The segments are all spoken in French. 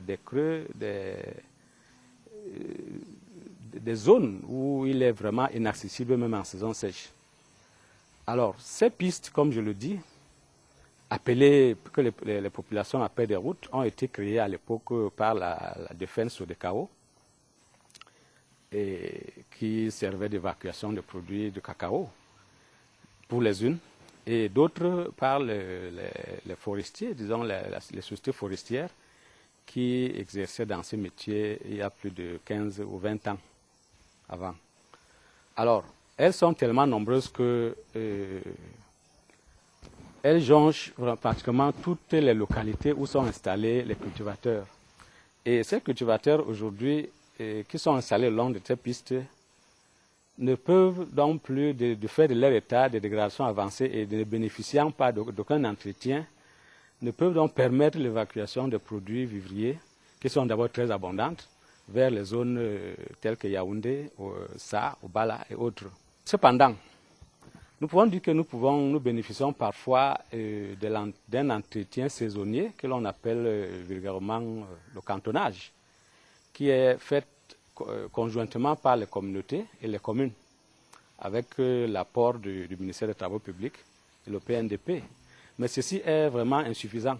des creux, des zones où il est vraiment inaccessible même en saison sèche. Alors, ces pistes, comme je le dis, que les populations appellent des routes, ont été créées à l'époque par la défense des cacao, et qui servaient d'évacuation de produits de cacao pour les unes, et d'autres par les forestiers, disons les sociétés forestières, qui exerçaient dans ces métiers il y a plus de 15 ou 20 ans avant. Alors, elles sont tellement nombreuses que elles jonchent pratiquement toutes les localités où sont installés les cultivateurs. Et ces cultivateurs aujourd'hui qui sont installés le long de ces pistes ne peuvent donc plus, de fait de leur état de dégradation avancée et ne bénéficiant pas d'aucun entretien, ne peuvent donc permettre l'évacuation de produits vivriers qui sont d'abord très abondantes vers les zones telles que Yaoundé, Sa, Obala et autres. Cependant, nous pouvons dire que nous bénéficions parfois d'un entretien saisonnier que l'on appelle vulgairement le cantonnage, qui est fait conjointement par les communautés et les communes, avec l'apport du ministère des Travaux publics et le PNDP. Mais ceci est vraiment insuffisant,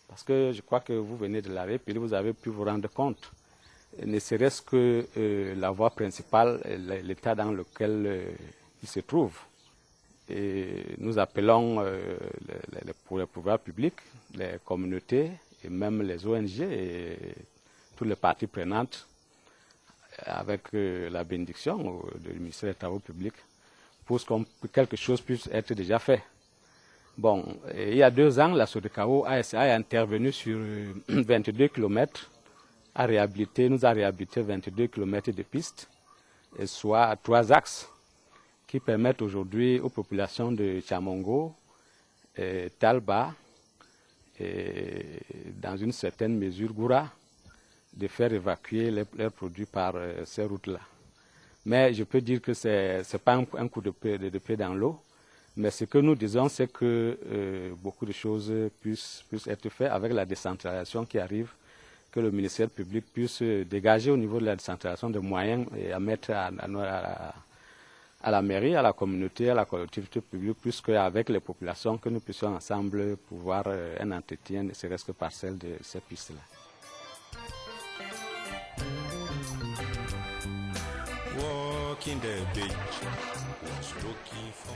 parce que je crois que vous venez de la République, vous avez pu vous rendre compte, ne serait-ce que la voie principale, l'état dans lequel il se trouve. Et nous appelons pour les pouvoirs publics, les communautés et même les ONG et toutes les parties prenantes, avec la bénédiction du ministère des Travaux publics, pour que quelque chose puisse être déjà fait. Bon, il y a 2 ans, la SODECAO a intervenu sur 22 km, nous a réhabilité 22 km de pistes, et soit 3 axes, qui permettent aujourd'hui aux populations de Tchamongo, Talba et dans une certaine mesure Goura de faire évacuer leurs produits par ces routes-là. Mais je peux dire que ce n'est pas un coup de pied dans l'eau, mais ce que nous disons, c'est que beaucoup de choses puissent être faites avec la décentralisation qui arrive, que le ministère public puisse dégager au niveau de la décentralisation des moyens et à mettre à la mairie, à la communauté, à la collectivité publique, puisque avec les populations, que nous puissions ensemble pouvoir un entretien, ne serait-ce que partiel de ces pistes-là.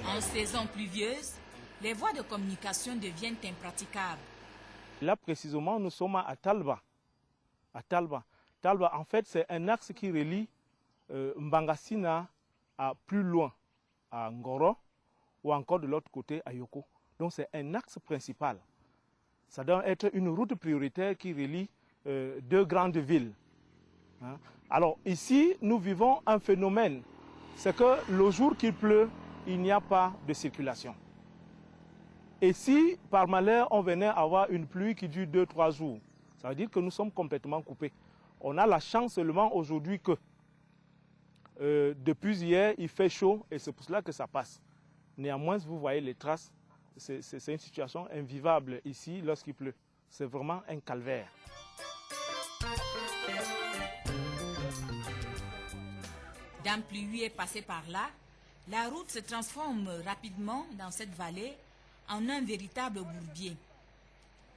En saison pluvieuse, les voies de communication deviennent impraticables. Là précisément, nous sommes à Talba. Talba, en fait, c'est un axe qui relie Mbangasina à plus loin, à Ngoro, ou encore de l'autre côté à Yoko. Donc c'est un axe principal. Ça doit être une route prioritaire qui relie 2 grandes villes. Hein? Alors ici, nous vivons un phénomène. C'est que le jour qu'il pleut, il n'y a pas de circulation. Et si par malheur, on venait avoir une pluie qui dure 2-3 jours, ça veut dire que nous sommes complètement coupés. On a la chance seulement aujourd'hui que depuis hier, il fait chaud et c'est pour cela que ça passe. Néanmoins, vous voyez les traces, c'est une situation invivable ici lorsqu'il pleut. C'est vraiment un calvaire. Dame Pluie est passée par là, la route se transforme rapidement dans cette vallée en un véritable bourbier.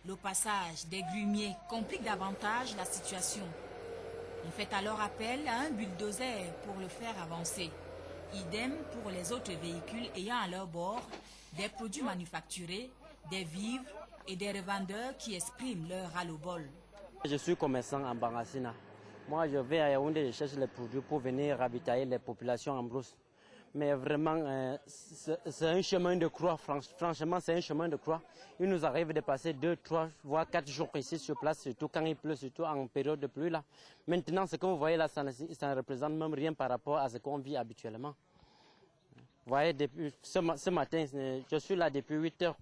Le passage des grumiers complique davantage la situation. On fait alors appel à un bulldozer pour le faire avancer. Idem pour les autres véhicules ayant à leur bord des produits manufacturés, des vivres et des revendeurs qui expriment leur ras-le-bol. Je suis commerçant en Bangassina. Moi, je vais à Yaoundé, je cherche les produits pour venir ravitailler les populations en brousse. Mais vraiment, c'est un chemin de croix. Franchement, c'est un chemin de croix. Il nous arrive de passer 2, 3, voire 4 jours ici sur place, surtout quand il pleut, surtout en période de pluie. Là. Maintenant, ce que vous voyez là, ça ne représente même rien par rapport à ce qu'on vit habituellement. Vous voyez, depuis ce matin, je suis là depuis 8 heures.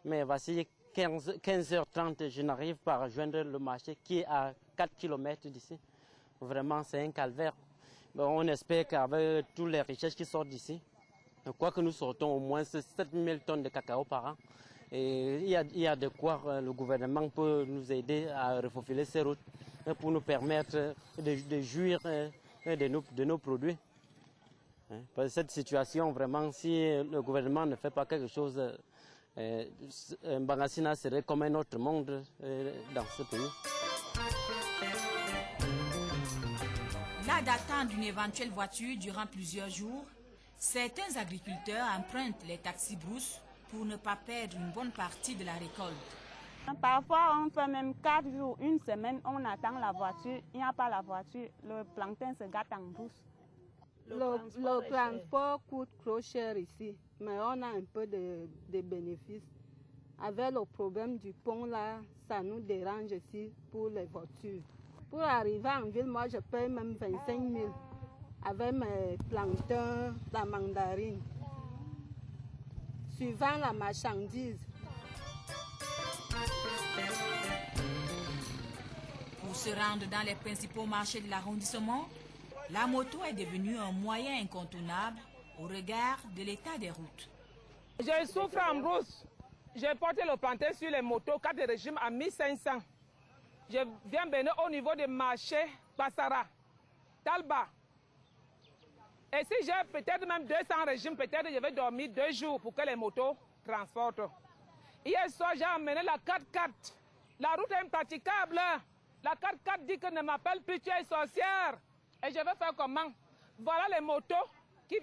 Mais voici 15h30, je n'arrive pas à rejoindre le marché qui est à 4 km d'ici. Vraiment, c'est un calvaire. Bon, on espère qu'avec toutes les richesses qui sortent d'ici, quoi que nous sortons au moins 7000 tonnes de cacao par an, Et il y a de quoi le gouvernement peut nous aider à refaufiler ces routes pour nous permettre de jouir de nos produits. Parce que cette situation, vraiment, si le gouvernement ne fait pas quelque chose, Bangassina serait comme un autre monde dans ce pays. Là d'attendre une éventuelle voiture durant plusieurs jours, certains agriculteurs empruntent les taxis-brousses pour ne pas perdre une bonne partie de la récolte. Parfois, on fait même 4 jours, une semaine, on attend la voiture. Il n'y a pas la voiture, le plantain se gâte en brousse. Le transport coûte trop cher ici, mais on a un peu de bénéfices. Avec le problème du pont là, ça nous dérange ici pour les voitures. Pour arriver en ville, moi je paye même 25 000 avec mes plantains, la mandarine, suivant la marchandise. Pour se rendre dans les principaux marchés de l'arrondissement, la moto est devenue un moyen incontournable au regard de l'état des routes. Je souffre en brousse. J'ai porté le plantain sur les motos, 4 régimes à 1500. Je viens venir au niveau des marchés Passara, Talba. Et si j'ai peut-être même 200 régimes, peut-être je vais dormir 2 jours pour que les motos transportent. Hier soir, j'ai amené la 4x4. La route est impraticable. La 4x4 dit que ne m'appelle plus, tu es sorcière. Et je vais faire comment? Voilà les motos